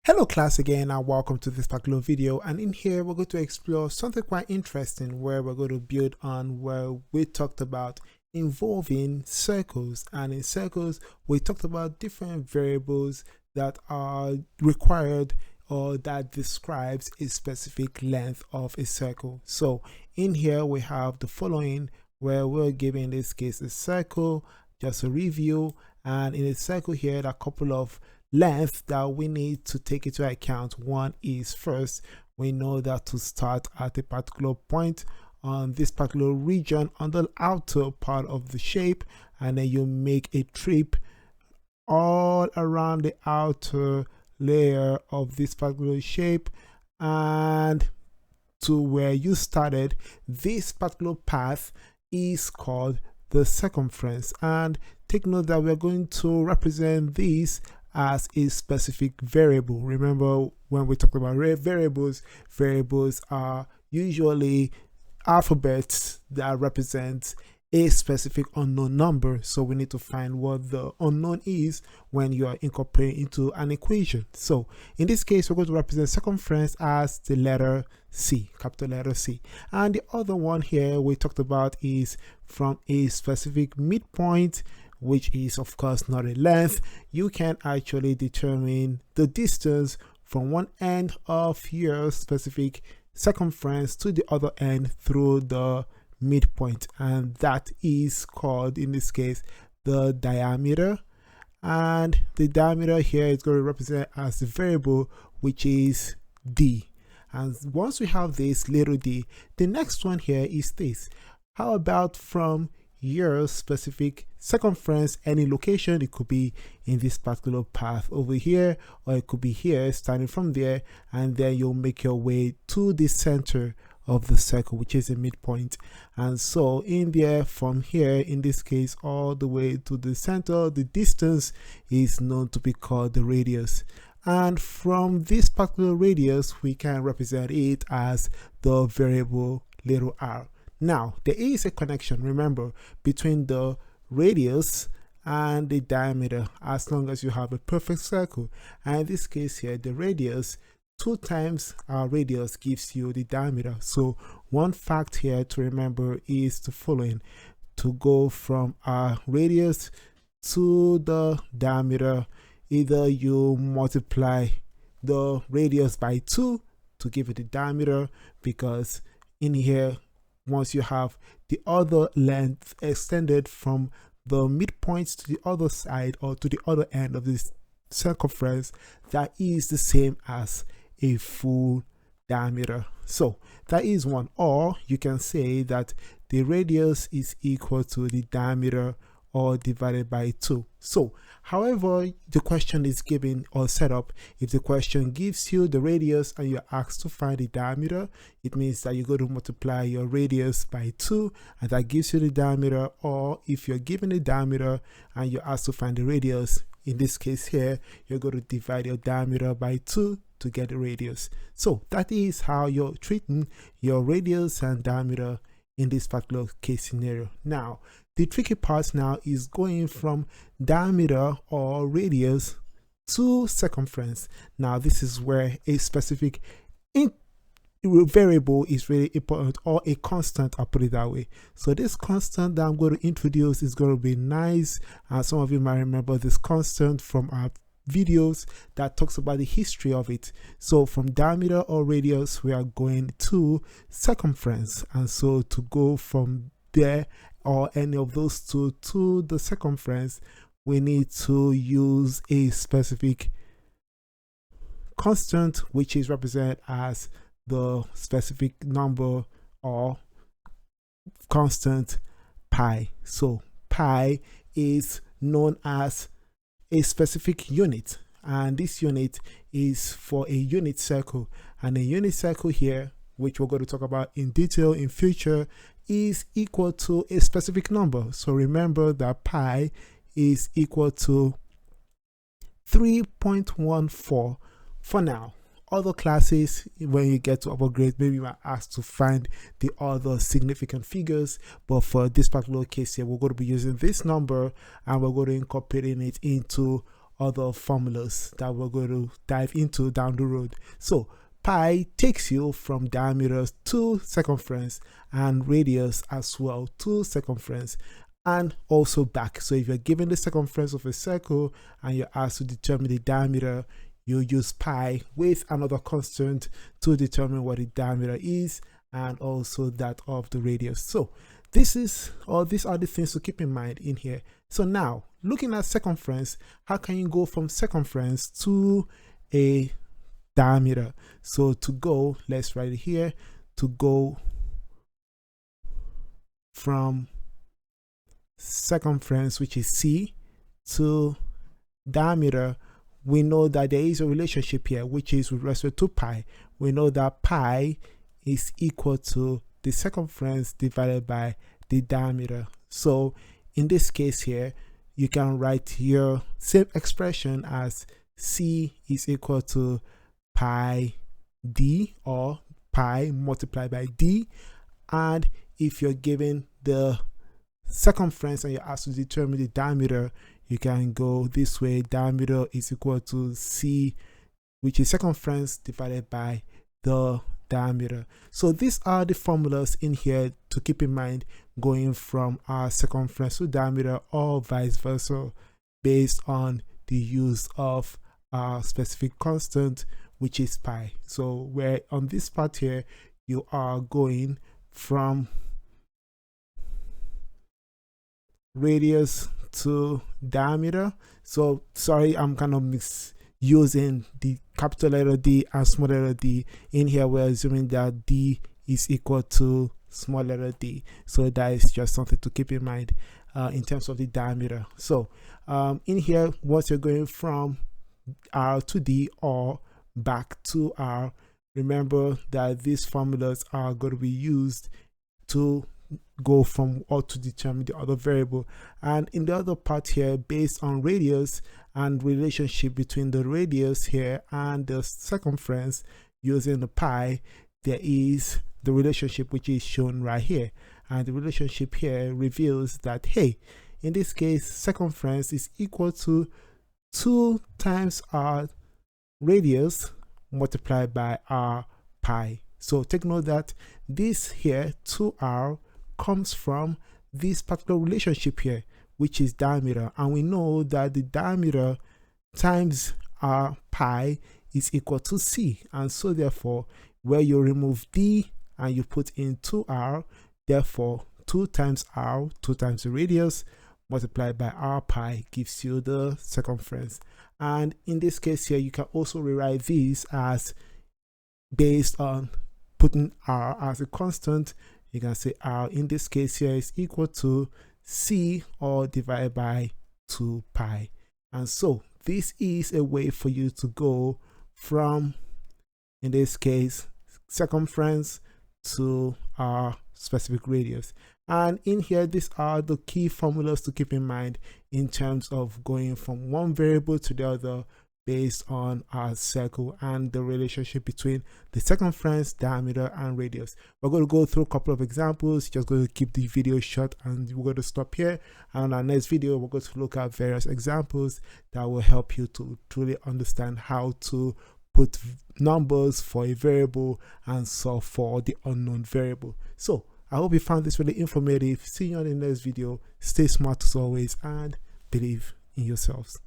Hello class again and welcome to this particular video, and in here we're going to explore something quite interesting where we're going to build on where we talked about involving circles, and in circles we talked about different variables that are required or that describes a specific length of a circle. So in here we have the following where we're giving in this case a circle, just a review, and in a circle here there are a couple of length that we need to take into account. One is, first, we know that to start at a particular point on this particular region on the outer part of the shape, and then you make a trip all around the outer layer of this particular shape and to where you started. This particular path is called the circumference, and take note that we're going to represent this as a specific variable. Remember, when we talk about variables are usually alphabets that represent a specific unknown number. So we need to find what the unknown is when you are incorporating into an equation. So in this case, we're going to represent circumference as the letter C, capital letter C. And the other one here we talked about is from a specific midpoint, which is of course not a length. You can actually determine the distance from one end of your specific circumference to the other end through the midpoint, and that is called, in this case, the diameter. And the diameter here is going to represent as the variable, which is d. And once we have this little d, the next one here is this. How about from your specific circumference, any location? It could be in this particular path over here, or it could be here, starting from there, and then you'll make your way to the center of the circle, which is a midpoint. And so in there, from here, in this case, all the way to the center, the distance is known to be called the radius. And from this particular radius, we can represent it as the variable little r. Now, there is a connection, remember, between the radius and the diameter, as long as you have a perfect circle. And in this case here, the radius, 2 times our radius gives you the diameter. So one fact here to remember is the following: to go from our radius to the diameter, either you multiply the radius by 2 to give it the diameter, because in here, once you have the other length extended from the midpoint to the other side or to the other end of this circumference, that is the same as a full diameter. So that is one. Or you can say that the radius is equal to the diameter or divided by 2. So however the question is given or set up, if the question gives you the radius and you're asked to find the diameter, it means that you're going to multiply your radius by 2 and that gives you the diameter. Or if you're given the diameter and you're asked to find the radius, in this case here, you're going to divide your diameter by 2 to get the radius. So that is how you're treating your radius and diameter in this particular case scenario. Now, the tricky part now is going from diameter or radius to circumference. Now, this is where a specific variable is really important, or a constant, I'll put it that way. So this constant that I'm going to introduce is going to be nice. Some of you might remember this constant from our videos that talks about the history of it. So from diameter or radius, we are going to circumference, and so to go from there or any of those two to the circumference, we need to use a specific constant, which is represented as the specific number or constant pi. So pi is known as a specific unit, and this unit is for a unit circle. And a unit circle here, which we're going to talk about in detail in future, is equal to a specific number. So remember that pi is equal to 3.14 for now. Other classes, when you get to upper grade, maybe you might ask to find the other significant figures, but for this particular case here, we're going to be using this number and we're going to incorporate it into other formulas that we're going to dive into down the road. So pi takes you from diameter to circumference, and radius as well to circumference, and also back. So if you're given the circumference of a circle and you're asked to determine the diameter, you use pi with another constant to determine what the diameter is and also that of the radius. So these are the things to keep in mind in here. So now, looking at circumference, how can you go from circumference to a diameter? So to go, let's write it here, to go from circumference, which is C, to diameter, we know that there is a relationship here, which is with respect to pi. We know that pi is equal to the circumference divided by the diameter. So in this case here, you can write your same expression as C is equal to pi d, or pi multiplied by d. And if you're given the circumference and you're asked to determine the diameter, you can go this way. Diameter is equal to C, which is circumference divided by the diameter. So these are the formulas in here to keep in mind going from our circumference to diameter, or vice versa, based on the use of our specific constant, which is pi. So where on this part here, you are going from radius to diameter. So sorry, I'm kind of misusing the capital letter D and small letter d. In here we're assuming that d is equal to small letter d, so that is just something to keep in mind in terms of the diameter. So in here, once you're going from R to D or back to R, remember that these formulas are going to be used to go from or to determine the other variable. And in the other part here, based on radius and relationship between the radius here and the circumference using the pi, there is the relationship which is shown right here. And the relationship here reveals that, hey, in this case, circumference is equal to 2 times our radius multiplied by our pi. So take note that this here 2r comes from this particular relationship here, which is diameter, and we know that the diameter times our pi is equal to C, and so therefore where you remove d and you put in 2r, therefore 2 times r, 2 times the radius multiplied by r pi gives you the circumference. And in this case here, you can also rewrite this as based on putting r as a constant. You can say r in this case here is equal to C, or divided by 2 pi. And so this is a way for you to go from, in this case, circumference to our specific radius. And in here, these are the key formulas to keep in mind in terms of going from one variable to the other based on our circle and the relationship between the circumference, diameter, and radius. We're going to go through a couple of examples, just going to keep the video short, and we're going to stop here. And on our next video, we're going to look at various examples that will help you to truly understand how to put numbers for a variable and solve for the unknown variable. So I hope you found this really informative. See you on the next video. Stay smart as always and believe in yourselves.